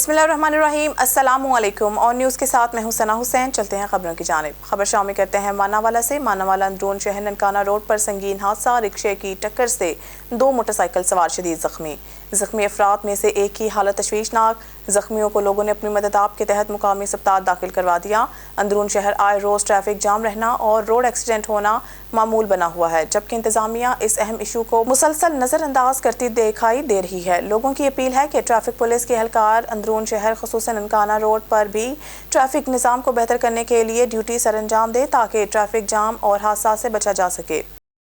बिस्मिल्लाहिर्रहमानिर्रहीम, अस्सलामुअलैकुम। और न्यूज़ के साथ मैं हूं सना हुसैन। चलते हैं खबरों की जानिब। खबर शामिल करते हैं मानावाला से। मानावाला अंदरून शहर ननकाना रोड पर संगीन हादसा, रिक्शे की टक्कर से 2 मोटरसाइकिल सवार शदीद जख्मी अफराद में से एक की हालत तशवीशनाक। जख्मियों को लोगों ने अपनी मदद आप के तहत मुकामी अस्पताल दाखिल करवा दिया। अंदरून शहर आए रोज ट्रैफिक जाम रहना और रोड एक्सीडेंट होना मामूल बना हुआ है, जबकि इंतजामिया इस अहम इशू को मुसलसल नजरअंदाज करती दिखाई दे रही है। लोगों की अपील है कि ट्रैफिक पुलिस के एहलकार अंदरून शहर खसूसन ननकाना रोड पर भी ट्रैफिक निज़ाम को बेहतर करने के लिए ड्यूटी सर अंजाम दे, ताकि ट्रैफिक जाम और हादसा से बचा जा सके।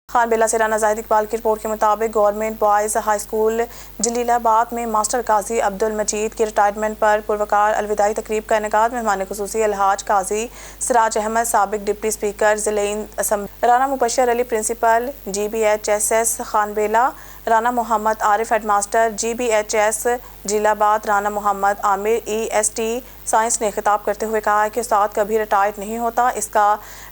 खानबेला से राना जाहिद इकबाल की रिपोर्ट के मुताबिक गवर्नमेंट बॉयज़ हाई स्कूल जलीलाबाद में मास्टर काजी अब्दुल मजीद की रिटायरमेंट पर पुरवकार अलविदाई तकरीब का इनेकाद। मेहमान खुसूसी अलहाज काजी सिराज अहमद, साबिक डिप्टी स्पीकर ज़िलेइन assembly Rana Mubashir Ali, principal GBHSS Khanbela Rana Mohammad Arif, headmaster GBHS Jalilabad Rana Mohammad Amir EST science ने खिताब करते हुए कहा है कि उस्ताद कभी रिटायर्ड नहीं होता। इसका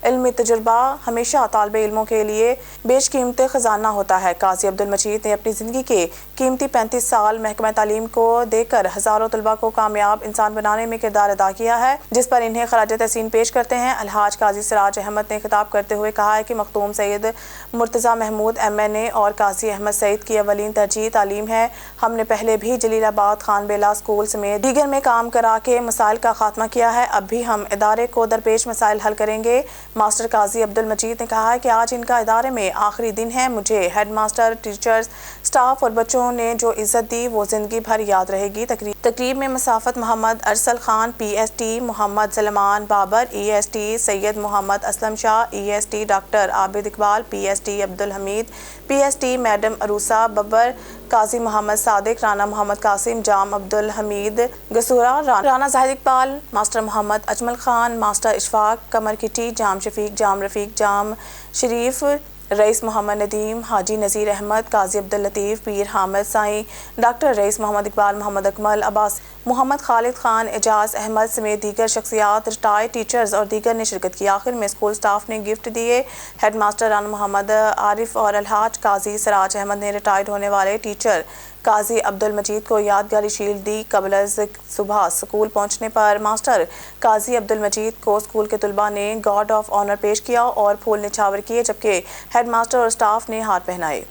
इल्मी तजुर्बा हमेशा तालिबे इल्मों के लिए बेशकीमती खजाना होता है। काजी अब्दुल मजीद ने अपनी ज़िंदगी के कीमती 35 साल महकमा तालीम को देकर हज़ारों तलबा को कामयाब इंसान बनाने में किरदार अदा किया है, जिस पर इन्हें खराज तहसीन पेश करते हैं। अलहाज काजी सिराज अहमद ने खिताब करते हुए कहा है कि मखदूम सैयद मुर्तज़ा महमूद MNA और काजी अहमद सईद की अवलीन तरजीह तालीम है। हमने पहले भी जलीलाबाद खानबेला स्कूल समेत दीगर में काम करा के मसाइल का खात्मा किया है। अब भी हम इदारे को दरपेश मसाइल हल करेंगे। मास्टर काजी अब्दुल मजीद ने कहा है कि आज इनका इदारे में आखिरी दिन है। मुझे हेड मास्टर, टीचर्स, स्टाफ और बच्चों ने जो इज्जत दी वो जिंदगी भर याद रहेगी। तकरीब में मसाफत Mohammad Arsal Khan PST, Mohammad Salman Babar EST, Syed Mohammad Aslam Shah EST, doctor Abid Iqbal PST, Abdul Hameed PST, madam Arusa Babbar, Qazi Mohammad Sadiq, Rana Mohammad Qasim, Jam Abdul Hameed Gasura, Rana Zahid Iqbal, master Mohammad Ajmal Khan, master Ishfaq, Qamar Kitti, Jam Shafiq, Jam Rafiq, Jam Sharif, Rais Mohammad Nadeem, Haji Nazir Ahmed, Qazi Abdul Latif, Pir Hamid Sain, doctor Rais Mohammad Iqbal, Mohammad Akmal Abbas, Mohammad Khalid Khan, Ejaz Ahmad समेत दीगर शख्सियात, रिटायर्ड टीचर्स और दीगर ने शिरकत की। आखिर में स्कूल स्टाफ ने गिफ्ट दिए। हेड मास्टर राना मोहम्मद आरिफ और अलहाज काजी सिराज अहमद ने रिटायर्ड होने वाले टीचर काजी अब्दुल मजीद को यादगारी शील्ड दी। कबल सुबह स्कूल पहुंचने पर मास्टर काजी अब्दुल मजीद को स्कूल के तलबा ने गार्ड ऑफ ऑनर पेश किया और फूल निछावर किए, जबकि हेड मास्टर और स्टाफ ने हाथ पहनाए।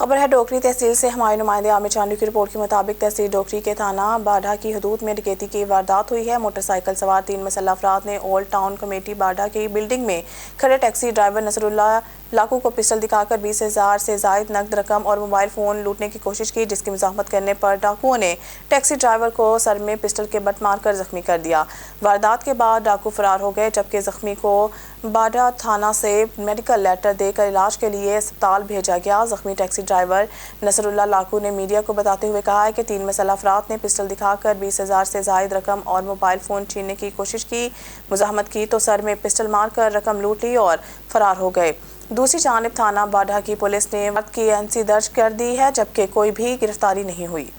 खबर है डोकरी तहसील से। हमारे नुमाइंदे आमिर चांदी की रिपोर्ट के मुताबिक तहसील डोकरी के थाना बाढ़ा की हदूद में डकैती की वारदात हुई है। मोटरसाइकिल सवार 3 मुसल्लह अफराद ने ओल्ड टाउन कमेटी बाढ़ा की बिल्डिंग में खड़े टैक्सी ड्राइवर नसरुल्लाह लाकू को पिस्टल दिखाकर 20,000 से जायद नकद रकम और मोबाइल फ़ोन लूटने की कोशिश की, जिसकी मुज़ाहमत करने पर डाकुओं ने टैक्सी ड्राइवर को सर में पिस्टल के बट मारकर जख्मी कर दिया। वारदात के बाद डाकू फरार हो गए, जबकि जख्मी को बाढ़ा थाना से मेडिकल लेटर देकर इलाज के लिए अस्पताल भेजा गया। जख्मी टैक्सी ड्राइवर नसरुल्लाह लाकू ने मीडिया को बताते हुए कहा है कि 3 मुसल्लह अफराद ने पिस्टल दिखाकर 20,000 से जायद रकम और मोबाइल फ़ोन छीनने की कोशिश की। मुज़ाहमत की तो सर में पिस्टल मारकर रकम लूट ली और फरार हो गए। दूसरी जानिब थाना बाढ़ा की पुलिस ने वक्त की NC दर्ज कर दी है, जबकि कोई भी गिरफ्तारी नहीं हुई।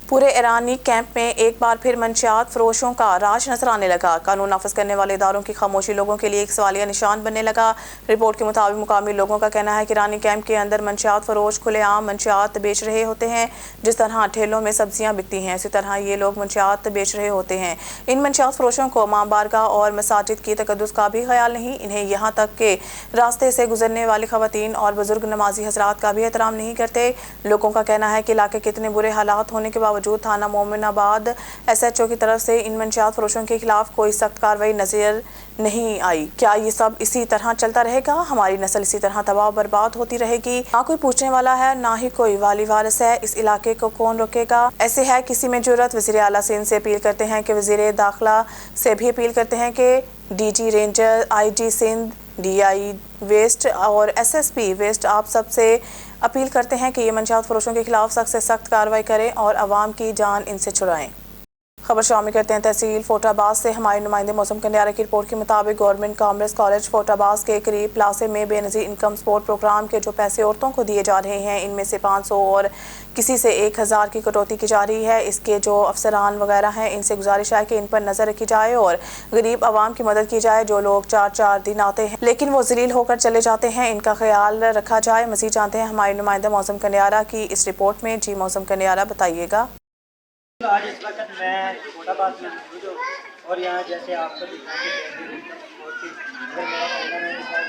पूरे ईरानी कैंप में एक बार फिर मंशियात फरोशों का राज नजर आने लगा। कानून नाफिज करने वाले इदारों की खामोशी लोगों के लिए एक सवालिया निशान बनने लगा। रिपोर्ट के मुताबिक मुकामी लोगों का कहना है कि ईरानी कैंप के अंदर मंशियात फरोश खुलेआम मंशियात बेच रहे होते हैं। जिस तरह ठेलों में सब्जियां बिकती हैं, इसी तरह ये लोग मंशियात बेच रहे होते हैं। इन मंशियात फरोशों को मां बारगाह और मसाजिद की तकद्दुस का भी ख्याल नहीं। इन्हें यहाँ तक के रास्ते से गुजरने वाली खवातीन और बुजुर्ग नमाजी हजरात का भी एहतराम नहीं करते। लोगों का कहना है कि इलाके के इतने बुरे हालात होने के बावजूद थाना मोमिनाबाद SHO की तरफ से इन मंशियात फरोशों के खिलाफ कोई सख्त कार्रवाई नजर नहीं आई। क्या ये सब इसी तरह चलता रहेगा? हमारी नस्ल इसी तरह तबाह बर्बाद होती रहेगी? ना कोई पूछने वाला है, ना ही कोई वाली वारिस है। इस इलाके को कौन रोकेगा? ऐसे है किसी में जुर्रत? वज़ीर आला सिंध से अपील करते हैं कि वज़ीर दाखिला से भी अपील करते हैं कि DG ranger, IG Sindh, DI west और SSP वेस्ट आप सबसे अपील करते हैं कि ये मंशियात फरोशों के खिलाफ सख्त से सख्त कार्रवाई करें और आवाम की जान इनसे छुड़ाएं। खबर शामिल करते हैं तहसील फोटाबाज से। हमारे नुमाइंदे मौसम कन्यारा की रिपोर्ट के मुताबिक गवर्नमेंट कॉमर्स कॉलेज फोटाबाज के करीब प्लासे में बेनज़ीर इनकम सपोर्ट प्रोग्राम के जो पैसे औरतों को दिए जा रहे हैं, इनमें से 500 और किसी से 1,000 की कटौती की जा रही है। इसके जो अफसरान वगैरह हैं, इनसे गुजारिश है कि इन पर नज़र रखी जाए और गरीब आवाम की मदद की जाए। जो लोग 4-4 दिन आते हैं लेकिन वो जलील होकर चले जाते हैं, इनका ख्याल रखा जाए। मज़ीद जानते हैं हमारे नुमाइंदा मौसम कन्यारा की इस रिपोर्ट में। जी मौसम कन्यारा, बताइएगा। आज इस वक्त میں چھوٹا بات میں موجود ہوں اور یہاں جیسے آپ کو دکھانے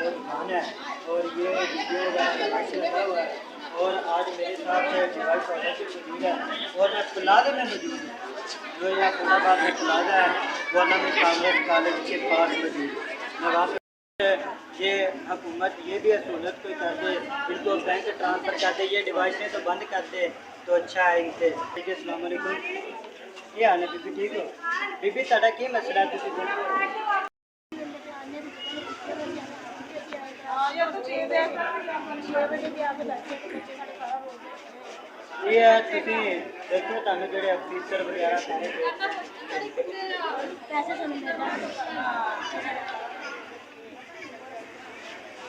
وہ دکان ہے اور یہ ویڈیو لگا ہوا ہے اور آج میرے ساتھ ڈیوائس موجود ہے اور میں پلازے میں موجود ہوں جو یہاں چھوٹا بات میں پلازا ہے گورنمنٹ کانگریس کالج کے پاس موجود میں وہاں پہ یہ حکومت یہ بھی سہولت کوئی کر دے ان کو بینک ٹرانسفر کر دے یہ ڈیوائسیں تو بند کر دے تو اچھا ہے ان سے ٹھیک ہے السلام علیکم یہ آنے بی بی ٹھیک ہو بی بی تھوڑا کی مسئلہ ہے تسی یہ تسی دیکھو تانوں جڑے افیسر وغیرہ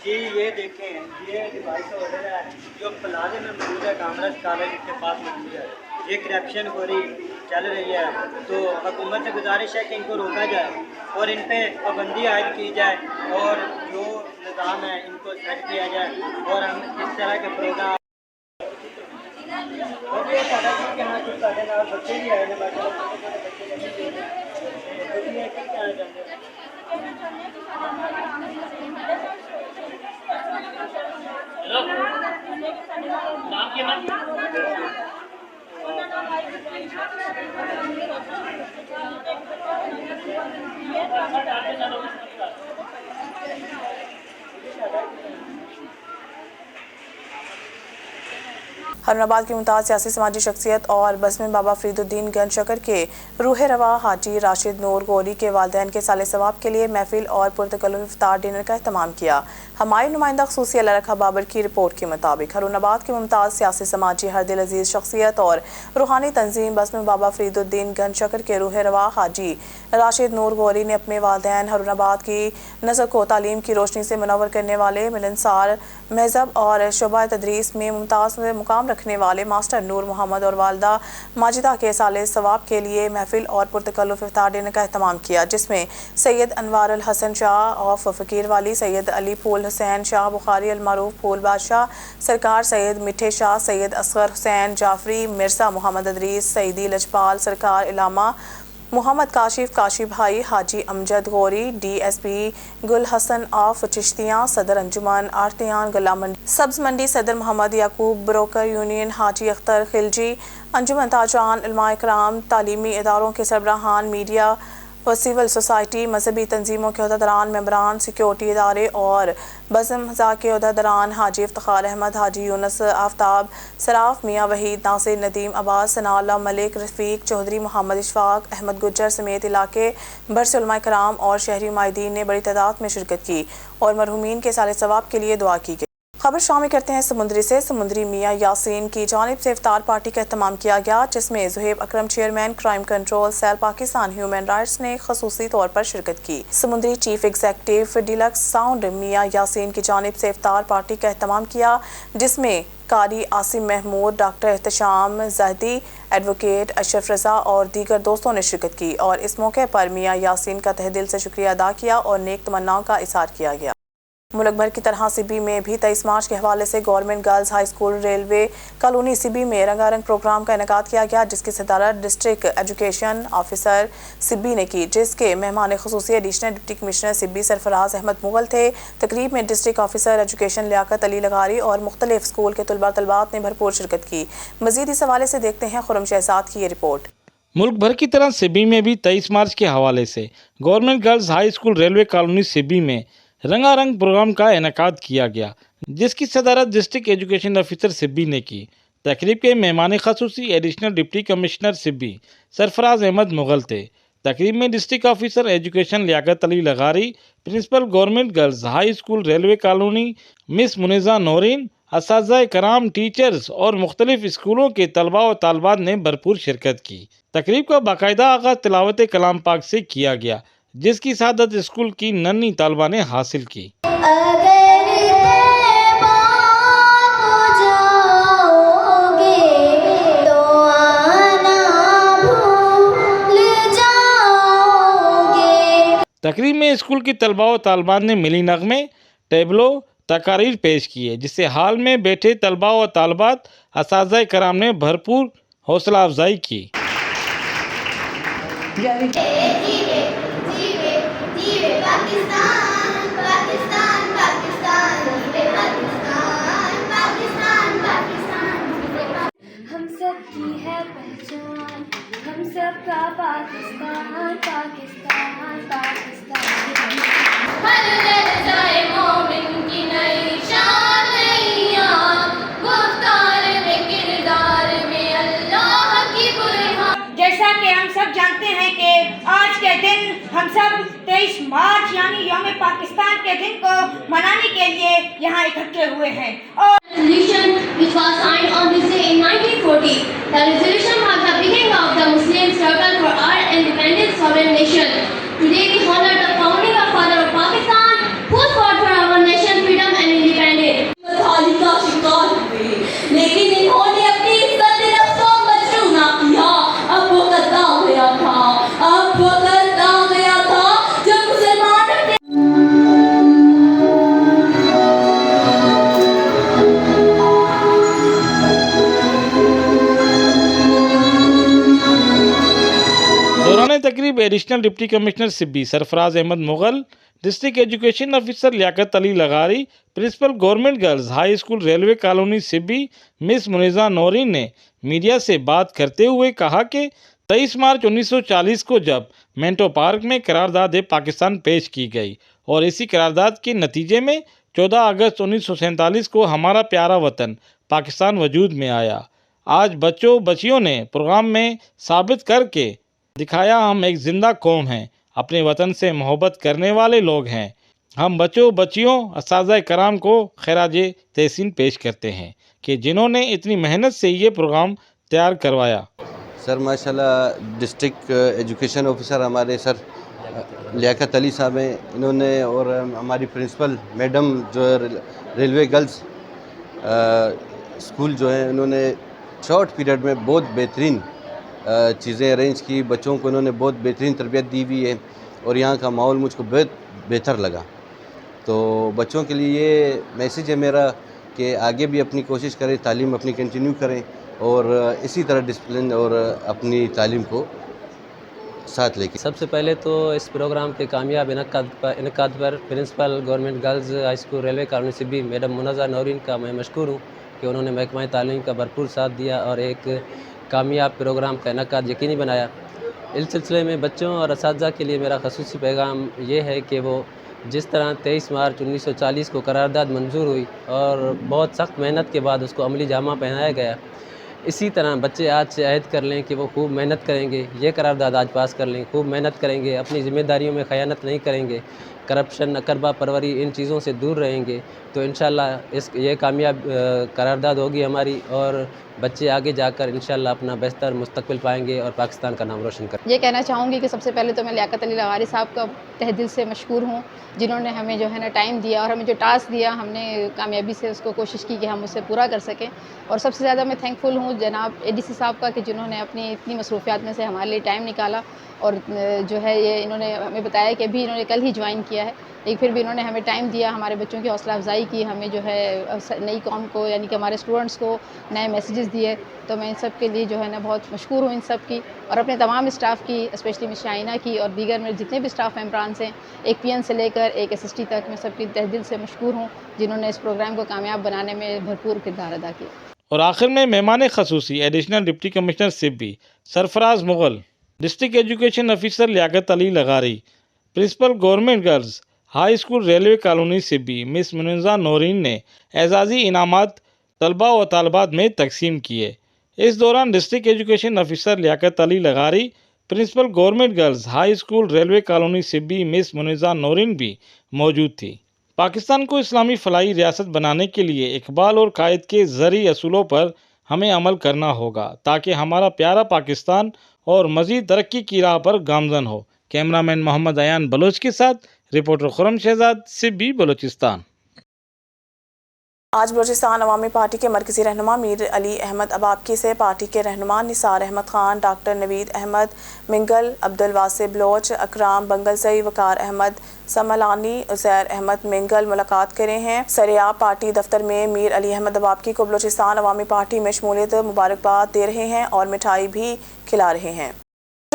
جی یہ دیکھیں یہ ڈیوائس آرڈر ہے جو پلازے میں موجود ہے کامرس کالج کے پاس موجود ہے یہ کرپشن ہو رہی چل رہی ہے تو حکومت سے گزارش ہے کہ ان کو روکا جائے اور ان پہ پابندی عائد کی جائے اور جو نظام ہے ان کو سیٹ کیا جائے اور ہم اس طرح کے پروگرام بچے بھی آئے ہارون آباد کی ممتاز سیاسی سماجی شخصیت اور بزم بابا فرید الدین گنج شکر کے روح رواں حاجی راشد نور غوری کے والدین کے سال ثواب کے لیے محفل اور پرتکلف افطار ڈنر کا اہتمام کیا۔ ہماری نمائندہ خصوصی اللہ رکھا بابر کی رپورٹ کے مطابق ہارون آباد کی ممتاز سیاسی سماجی ہر دل عزیز شخصیت اور روحانی تنظیم بزم بابا فرید الدین گنج شکر کے روح رواں حاجی راشد نور غوری نے اپنے والدین ہارون آباد کی نسل کو تعلیم کی روشنی سے منور کرنے والے ملنسار مہذب اور شعبہ تدریس میں ممتاز مقام رکھنے والے ماسٹر نور محمد اور والدہ ماجدہ کے سال ثواب کے لیے محفل اور پرتکلف افطار ڈنر کا اہتمام کیا، جس میں سید انوار الحسن شاہ آف فقیر والی، سید علی پھول حسین شاہ بخاری المعروف پھول بادشاہ سرکار، سید مٹھے شاہ، سید اصغر حسین جعفری، مرزا محمد ادریس، سیدی لجپال سرکار، علامہ محمد کاشف بھائی، Haji Amjad Ghauri, D S P Gul Hassan of Chishtian, صدر انجمن آرتیان گلا منڈی سبز منڈی، صدر محمد یعقوب بروکر یونین حاجی اختر خلجی، انجمن تاجران، علماء کرام، تعلیمی اداروں کے سربراہان، میڈیا و سول سوسائٹی، مذہبی تنظیموں کے عہدیداران، ممبران، سیکیورٹی ادارے اور بزم حضا کے عہدیداران، حاجی افتخار احمد، حاجی یونس آفتاب، صراف، میاں وحید، ناصر، ندیم عباس، ثناء اللہ ملک، رفیق چودھری، محمد اشفاق، احمد گجر سمیت علاقے بھر سے علماء کرام اور شہری مائدین نے بڑی تعداد میں شرکت کی اور مرحومین کے سال ثواب کے لیے دعا کی گئی۔ خبر شامل کرتے ہیں سمندری سے۔ سمندری میاں یاسین کی جانب سے افطار پارٹی کا اہتمام کیا گیا، جس میں Zohaib Akram chairman crime control cell Pakistan human rights نے خصوصی طور پر شرکت کی۔ سمندری چیف ایگزیکٹو ڈیلکس ساؤنڈ میاں یاسین کی جانب سے افطار پارٹی کا اہتمام کیا، جس میں قاری عاصم محمود، ڈاکٹر احتشام زہدی، ایڈوکیٹ اشرف رضا اور دیگر دوستوں نے شرکت کی اور اس موقع پر میاں یاسین کا تہہ دل سے شکریہ ادا کیا اور نیک تمناؤں کا اظہار کیا گیا۔ ملک بھر کی طرح سبی میں بھی 23 مارچ کے حوالے سے government girls high school railway colony Sibi میں رنگا رنگ پروگرام کا انعقاد کیا گیا، جس کی صدارت ڈسٹرکٹ ایجوکیشن آفیسر سبی نے کی، جس کے مہمان خصوصی additional deputy commissioner Sibi Sarfraz Ahmed Mughal تھے۔ تقریب میں district officer education Liaquat Ali لغاری اور مختلف اسکول کے طلباء طلبات نے بھرپور شرکت کی۔ مزید اس حوالے سے دیکھتے ہیں خرم شہزاد کی یہ رپورٹ۔ ملک بھر کی طرح سبی میں بھی 23 مارچ کے حوالے سے government girls high school railway colony Sibi میں رنگا رنگ پروگرام کا انعقاد کیا گیا، جس کی صدارت ڈسٹرکٹ ایجوکیشن آفیسر سبی نے کی۔ تقریب کے مہمان خصوصی additional deputy commissioner Sibi Sarfraz Ahmed Mughal تھے۔ تقریب میں district officer education Liaquat Ali لغاری، principal government girls high school railway colony miss Muneeza Noreen, اساتذہ کرام، ٹیچرز اور مختلف اسکولوں کے طلباء و طالبات نے بھرپور شرکت کی۔ تقریب کا باقاعدہ آغاز تلاوت کلام پاک سے کیا گیا، جس کی سعادت اسکول کی ننھی طالبہ نے حاصل کی۔ تقریب میں اسکول کی طلباء و طالبات نے ملی نغمے، ٹیبلو، تقاریر پیش کیے، جس سے ہال میں بیٹھے طلباء و طالبات، اساتذہ کرام نے بھرپور حوصلہ افزائی کی۔ جاری जीवे जीवे जीवे पाकिस्तान पाकिस्तान पाकिस्तान जीवे पाकिस्तान पाकिस्तान पाकिस्तान जीवे हम सब की है पहचान हम सब का पाकिस्तान पाकिस्तान पाकिस्तान हर लहज़ाए मोमिन की नई शान नैया गुफ्तार में किरदार में अल्लाह की बुरहान। जैसा कि हम सब जानते हैं कि आज के दिन हम सब 23 मार्च यानी यौम पाकिस्तान के दिन को मनाने के लिए यहाँ इकट्ठे हुए हैं और Resolution which was signed on this day in 1940. The resolution was the beginning of the Muslim struggle for our independent sovereign nation. Today we honor the founding of father of Pakistan who fought for our nation freedom and independence. बदहाली का शिकार हुए लेकिन इन्होंने अपनी इज्जत नफ्स को मजरूह ना किया। अब वो वक्त आ गया था जब मुसलमान दौरान तकरीब additional deputy commissioner Sibi Sarfraz Ahmed Mughal, district education officer Liaquat Ali लगारी, principal government girls high school railway colony Sibi miss Muneeza Noreen ने मीडिया से बात करते हुए कहा कि 23 मार्च 1940 को जब मेंटो पार्क में करारदाद पाकिस्तान पेश की गई और इसी करारदाद के नतीजे में 14 अगस्त 1947 को हमारा प्यारा वतन पाकिस्तान वजूद में आया। आज बच्चों बच्चियों ने प्रोग्राम में साबित करके दिखाया हम एक ज़िंदा कौम हैं, अपने वतन से मोहब्बत करने वाले लोग हैं। हम बच्चों बच्चियों असातिज़ा कराम को खिराज तहसीन पेश करते हैं कि जिन्होंने इतनी मेहनत से ये प्रोग्राम तैयार करवाया। सर माशाल्लाह डिस्ट्रिक्ट एजुकेशन ऑफिसर हमारे सर लियाकत अली साहब हैं, इन्होंने और हमारी प्रिंसिपल मैडम जो रेलवे गर्ल्स स्कूल जो है इन्होंने शॉर्ट पीरियड में बहुत बेहतरीन चीज़ें अरेंज की। बच्चों को इन्होंने बहुत बेहतरीन तरबियत दी हुई है और यहाँ का माहौल मुझको बहुत बेहतर लगा। तो बच्चों के लिए ये मैसेज है मेरा कि आगे भी अपनी कोशिश करें, तालीम अपनी कंटिन्यू करें और इसी तरह डिसिप्लिन और अपनी तालीम को साथ लेके। सबसे पहले तो इस प्रोग्राम के कामयाब इनकाद पर principal government girls high school railway colony Sibi madam Muneeza Noreen का मैं मशकूर हूँ कि उन्होंने महकमा तालीम का भरपूर साथ दिया और एक कामयाब प्रोग्राम का इनकाद यकीनी बनाया। इस सिलसिले में बच्चों और असातिज़ा के लिए मेरा ख़ुसूसी पैगाम ये है कि वो जिस तरह 23 मार्च 1940 को करारदाद मंजूर हुई और बहुत सख्त मेहनत के बाद उसको अमली जामा पहनाया गया, इसी तरह बच्चे आज से अहद कर लें कि वो खूब मेहनत करेंगे, ये करारदाद आज पास कर लें, खूब मेहनत करेंगे, अपनी ज़िम्मेदारियों में ख़यानत नहीं करेंगे, करप्शन अकरबा परवरी इन चीज़ों से दूर रहेंगे तो इंशाल्लाह ये कामयाब करारदाद होगी हमारी और बच्चे आगे जाकर इंशाल्लाह अपना बेहतर मुस्तकबिल पाएंगे और पाकिस्तान का नाम रोशन करेंगे। ये कहना चाहूँगी कि सबसे पहले तो मैं लियाकत अली लगारी साहब का तहे दिल से मशकूर हूँ जिन्होंने हमें जो है ना टाइम दिया और हमें जो टास्क दिया हमने कामयाबी से उसको कोशिश की कि हम उसे पूरा कर सकें। और सबसे ज़्यादा मैं थैंकफुल हूँ जनाब ADC साहब का कि जिन्होंने अपनी इतनी मसरूफियात में से हमारे लिए टाइम निकाला और जो है ये इन्होंने हमें बताया कि अभी इन्होंने कल ही ज्वाइन किया है लेकिन फिर भी इन्होंने हमें टाइम दिया, हमारे बच्चों की हौसला अफजाई की, हमें जो है नई कौम को यानी कि हमारे स्टूडेंट्स को नए मैसेजेस दिए। तो मैं इन सब के लिए जो है ना बहुत मशकूर हूँ इन सब की और अपने तमाम स्टाफ की, स्पेशली मिस शाइना की और दीगर मेरे जितने भी स्टाफ मेम्बरान हैं, एक PN से लेकर एक SST तक, मैं सबकी तहे दिल से मशकूर हूँ जिन्होंने इस प्रोग्राम को कामयाब बनाने में भरपूर किरदार अदा किया। और आखिर में मेहमान खसूसी additional deputy commissioner Sibi Sarfraz Mughal, district education officer Liaquat Ali लगारी, principal government girls high school railway colony Sibi miss Muneeza Noreen ने एजाज़ी इनामात तलबा व तालबात में तकसीम किए। इस दौरान district education officer Liaquat Ali लगारी, principal government girls high school railway colony Sibi miss Muneeza Noreen भी मौजूद थी। पाकिस्तान को इस्लामी फलाही रियासत बनाने के लिए इकबाल और कायद के ज़रूरी असूलों पर हमें अमल करना होगा ताकि हमारा प्यारा पाकिस्तान और मज़ीद तरक्की की राह पर गामज़न हो। कैमरामैन मोहम्मद अयान बलोच के साथ रिपोर्टर खुरम शहजाद, सिब्बी, बलोचिस्तान। आज बलोचिस्तान अवामी पार्टी के मरकज़ी रहनुमा मीर अली अहमद अबाबकी से पार्टी के रहनुमा निसार अहमद खान, डॉक्टर नवीद अहमद मिंगल, अब्दुल वासिब बलोच, अकराम बंगलसई, वकार अहमद समलानी, उज़ैर अहमद मिंगल मुलाकात करे हैं। सरेआब पार्टी दफ्तर में मीर अली अहमद अबाबकी को बलोचिस्तान अवामी पार्टी में शमूलियत मुबारकबाद दे रहे हैं और मिठाई भी खिला रहे हैं।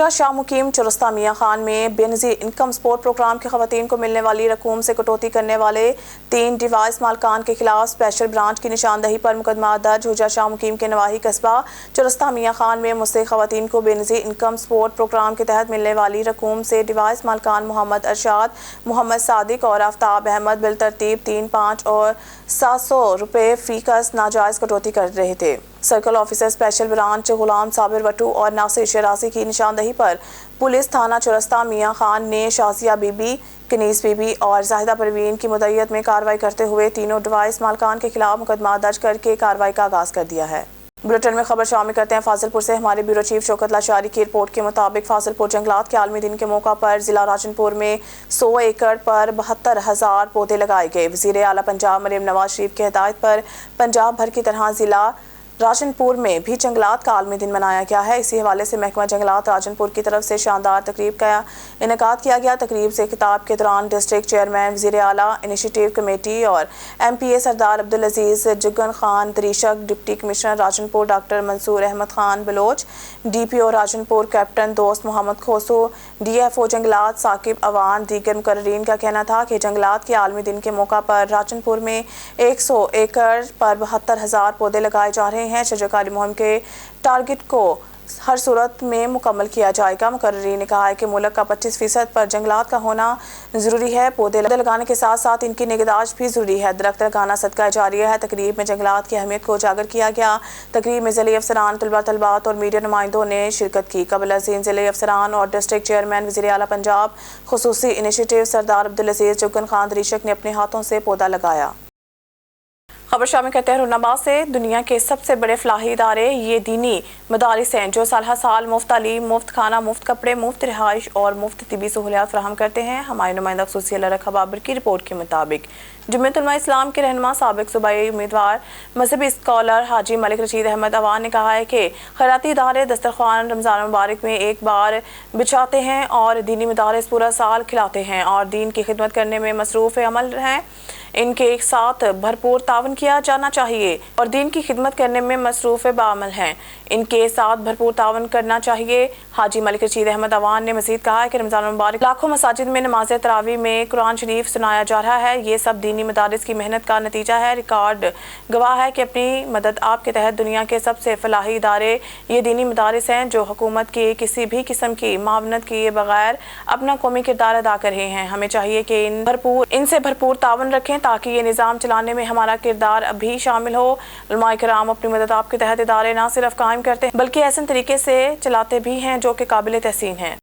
शाह मुकीम चुरस्ता मियाँ खान में बेनज़ीर इनकम सपोर्ट प्रोग्राम के खवातीन को मिलने वाली रकूम से कटौती करने वाले 3 डिवाइस मालकान के खिलाफ स्पेशल ब्रांच की निशानदही पर मुकदमा दर्ज। हुजा शाह मुकीम के नवाही कस्बा चुरस्ता मियाँ खान में मुस्तहिक खवातीन को बेनज़ीर इनकम सपोर्ट प्रोग्राम के तहत मिलने वाली रकूम से डिवाइस मालकान मोहम्मद अरशाद, मोहम्मद सादिक और आफ्ताब अहमद बिलतरतीब 3, 5 और 700 रुपये फीकस नाजायज़ कटौती कर रहे थे। सर्कल ऑफिसर स्पेशल ब्रांच गुलाम साबिर वटू और नासिर शराजी की निशानदही पर पुलिस थाना चुरस्ता मियाँ खान ने शाजिया बीबी, कनीस बीबी और जाहिदा परवीन की मुद्दत में कार्रवाई करते हुए तीनों डिवाइस मालकान के खिलाफ मुकदमा दर्ज करके कार्रवाई का आगाज कर दिया है। बुलेटिन में खबर शामिल करते हैं फाजिलपुर से। हमारे ब्यूरो चीफ शौकत लाशारी की रिपोर्ट के मुताबिक फाजिलपुर जंगलात के आलमी दिन के मौका पर जिला राजनपुर में 100 एकड़ पर 72,000 पौधे लगाए गए। वज़ीर आला पंजाब मरीम नवाज शरीफ की हिदायत पर पंजाब भर की तरह जिला राजनपुर में भी जंगलात का आलमी दिन मनाया गया है। इसी हवाले से महकमा जंगलात राजनपुर की तरफ से शानदार तकरीब का इनेकाद किया गया। तकरीब से खिताब के दौरान डिस्ट्रिक्ट चेयरमैन वज़ीर आला इनिशिएटिव कमेटी और MPA Sardar Abdul Aziz Jugan Khan Dreshak, deputy commissioner Rajanpur doctor Mansoor Ahmed Khan Baloch, DPO Rajanpur captain Dost Mohammad Khosu, DFO जंगलात साकिब अवान, दीगर मुकर्रीन का कहना था कि जंगलात के आलमी दिन के मौका पर राजनपुर में 100 एकड़ पर 72,000 पौधे लगाए जा रहे हैं। शजरकारी मुहिम के टारगेट को हर सूरत में मुकम्मल किया जाएगा। मुकर्रीन ने कहा है कि मुल्क का 25% पर जंगलात का होना ज़रूरी है। पौधे लगाने के साथ साथ इनकी निगहदाश्त भी ज़रूरी है। दरख्त लगाना सदका जारिया है। तकरीब में जंगलात की अहमियत को उजागर किया गया। तकरीब में ज़िले अफसरान, तलबा तलबात और मीडिया नुमाइंदों ने शिरकत की। कबल अज़ीम ज़िले अफसरान और डिस्ट्रिक्ट चेयरमैन वज़ीर आला पंजाब खुसूसी इनिशिएटिव सरदार अब्दुल अजीज़ जुगन खान दरीशक ने अपने हाथों से पौधा लगाया। खबर शामिल करते हैं रुन्नाबाद से। दुनिया के सबसे बड़े फलाही इदारे ये दीनी मदारिस हैं जो साल साल मुफ्त तालीम, मुफ्त खाना, मुफ्त कपड़े, मुफ्त रिहाइश और मुफ्त तिबी सहूलियात फराहम करते हैं। हमारे नुमाइंदा खुसूसी अल्लाह बाबर की रिपोर्ट के मुताबिक जमीयत उलमा इस्लाम के रहनुमा साबिक सूबाई उम्मीदवार मजहबी स्कॉलर हाजी मलिक रशीद अहमद अवान ने कहा है कि खैराती इदारे दस्तरखान रमज़ान मुबारक में एक बार बिछाते हैं और दीनी मदारिस पूरा साल खिलाते हैं और दीन की खिदमत करने में मसरूफ़ अमल हैं। इनके एक साथ भरपूर तावन किया जाना चाहिए और दीन की खिदमत करने में मसरूफ़ बामल हैं। इनके साथ भरपूर तावन करना चाहिए। हाजी मलिक रशीद अहमद अवान ने मज़ीद कहा है कि रमज़ान मुबारक लाखों मसाजिद में नमाज तरावी में कुरान शरीफ सुनाया जा रहा है। ये सब दीनी मदारिस की मेहनत का नतीजा है। रिकॉर्ड गवाह है कि अपनी मदद आप के तहत दुनिया के सबसे फलाही इदारे ये दीनी मदारिस हैं जो हुकूमत की किसी भी किस्म की मावनत किए बगैर अपना कौमी किरदार अदा कर रहे हैं। हमें चाहिए कि इनसे भरपूर तावन रखें ताकि ये निज़ाम चलाने में हमारा किरदार अभी शामिल हो। उलमाए किराम अपनी मदद आपके तहत इदारे न सिर्फ कायम करते हैं बल्कि ऐसे तरीके से चलाते भी हैं जो कि काबिल तहसीन हैं।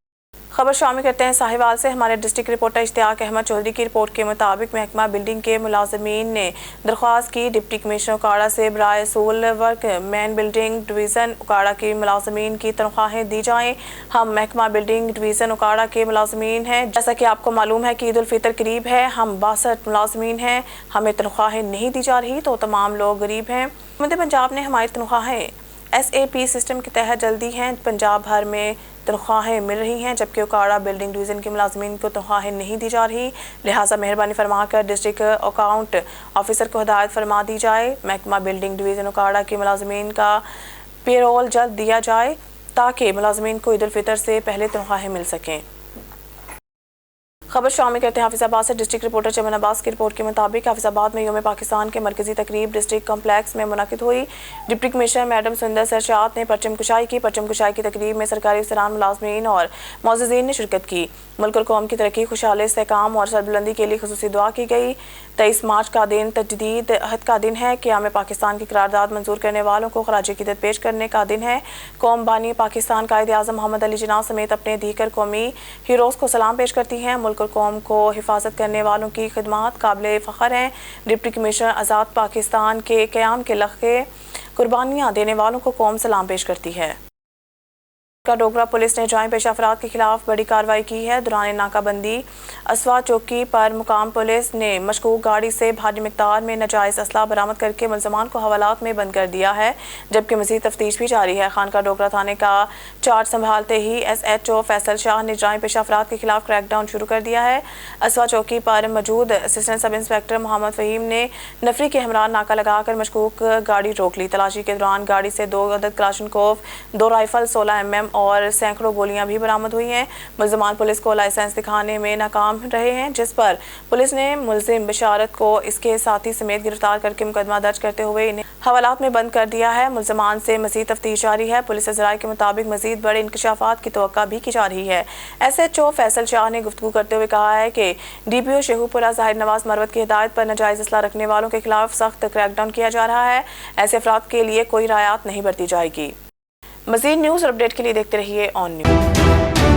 खबर शामिल करते हैं साहिवाल से। हमारे डिस्ट्रिक्ट रिपोर्टर इश्तियाक अहमद चौधरी की रिपोर्ट के मुताबिक महकमा बिल्डिंग के मुलाजमीन ने दरख्वास्त की डिप्टी कमिश्नर उकाड़ा से बराए सूल वर्क मैन बिल्डिंग डिवीज़न उकाड़ा की मुलाजमीन की तनख्वाहें दी जाएँ। हम महकमा बिल्डिंग डिवीज़न उकाड़ा के मुलाजमीन हैं। जैसा कि आपको मालूम है कि ईद उल फितर करीब है। हम 62 मुलाजमीन हैं, हमें तनख्वाहें नहीं दी जा रही तो तमाम लोग गरीब हैं। हुकूमत पंजाब ने हमारी तनख्वाहें SAP सिस्टम के तहत जल्दी हैं। पंजाब भर में तनख्वाहें मिल रही हैं जबकि उकाड़ा बिल्डिंग डिवीज़न के मुलाजमीन को तनख्वाहें नहीं दी जा रही। लिहाजा मेहरबानी फरमा कर डिस्ट्रिक्ट अकाउंट ऑफिसर को हिदायत फरमा दी जाए महकमा बिल्डिंग डिवीज़न उकाड़ा के मुलाजमीन का पेरोल जल्द दिया जाए ताकि मुलाजमीन को ईद उल फितर से पहले तनख्वाहें मिल सकें। खबर शामिल करते हैं हाफिजाबाद से। डिस्ट्रिक्ट रिपोर्टर चमन अब्बास की रिपोर्ट के मुताबिक हाफिजाबाद में यौम पाकिस्तान के मरकजी तकरीब डिस्ट्रिक्ट कम्प्लेक्स में मुनक़िद हुई। डिप्टी कमिश्नर मैडम सुंदर सरशाद ने परचम कुशाई की। परचम कुशाई की तकरीब में सरकारी अफसरान, मुलाजमीन और मौज़ूज़ीन ने शिरकत की। मुल्क और कौम की तरक्की, खुशहाली, इस्तेहकाम और सरबुलंदी के लिए खुसूसी दुआ की गई। 23 मार्च का दिन तजदीद अहद का दिन है। क़याम पाकिस्तान की करारदाद मंजूर करने वालों को खराज अक़ीदत पेश करने का दिन है। कौम बानी पाकिस्तान कायद आज़म मोहम्मद अली जिन्ना समेत अपने दीगर कौमी हीरोज़ को सलाम पेश करती हैं। मुल्क और कौम को हिफाजत करने वालों की खिदमत काबिल फ़ख्र हैं। डिप्टी कमिश्नर आज़ाद पाकिस्तान के क़याम के लक्ष्य कुर्बानियाँ देने वालों को कौम सलाम पेश करती है। डोगरा पुलिस ने जाए पेशा अफराद के खिलाफ बड़ी कार्रवाई की है। दौरान नाकाबंदी असवा चौकी पर मुकाम पुलिस ने मशकूक गाड़ी से भारी मिकदार में नाजायज़ असला बरामद करके मुलजमान को हवालात में बंद कर दिया है जबकि मज़ीद तफ्तीश भी जारी है। खानका डोगरा थाने का चार्ज संभालते ही SHO फैसल शाह ने जाए पेशा अफराद के खिलाफ क्रैकडाउन शुरू कर दिया है। असवा चौकी पर मौजूद assistant sub inspector Mohammad Faheem ने नफरी के हमरा नाका लगाकर मशकूक गाड़ी रोक ली। तलाशी के दौरान गाड़ी से 2 अदद क्लाशनकोव, 2 राइफल, 16 mm और सैकड़ों गोलियां भी बरामद हुई हैं। मुल्ज़िमान पुलिस को लाइसेंस दिखाने में नाकाम रहे हैं, जिस पर पुलिस ने मुल्ज़िम बशारत को इसके साथी समेत गिरफ्तार करके मुकदमा दर्ज करते हुए इन्हें हवालात में बंद कर दिया है। मुल्ज़िमान से मज़ीद तफ्तीश जारी है। पुलिस ज़राए के मुताबिक मज़ीद बड़े इंकशाफात की तवक्का भी की जा रही है। SHO फैसल शाह ने गुफ्तगू करते हुए कहा है कि DPO शेखुपुरा ज़ाहिर नवाज मरवत की हिदायत पर नाजायज़ असला रखने वालों के खिलाफ सख्त क्रैकडाउन किया जा रहा है। ऐसे अफराद के लिए कोई रियायत नहीं बरती जाएगी। मज़ीद न्यूज़ और अपडेट के लिए देखते रहिए ऑन न्यूज़।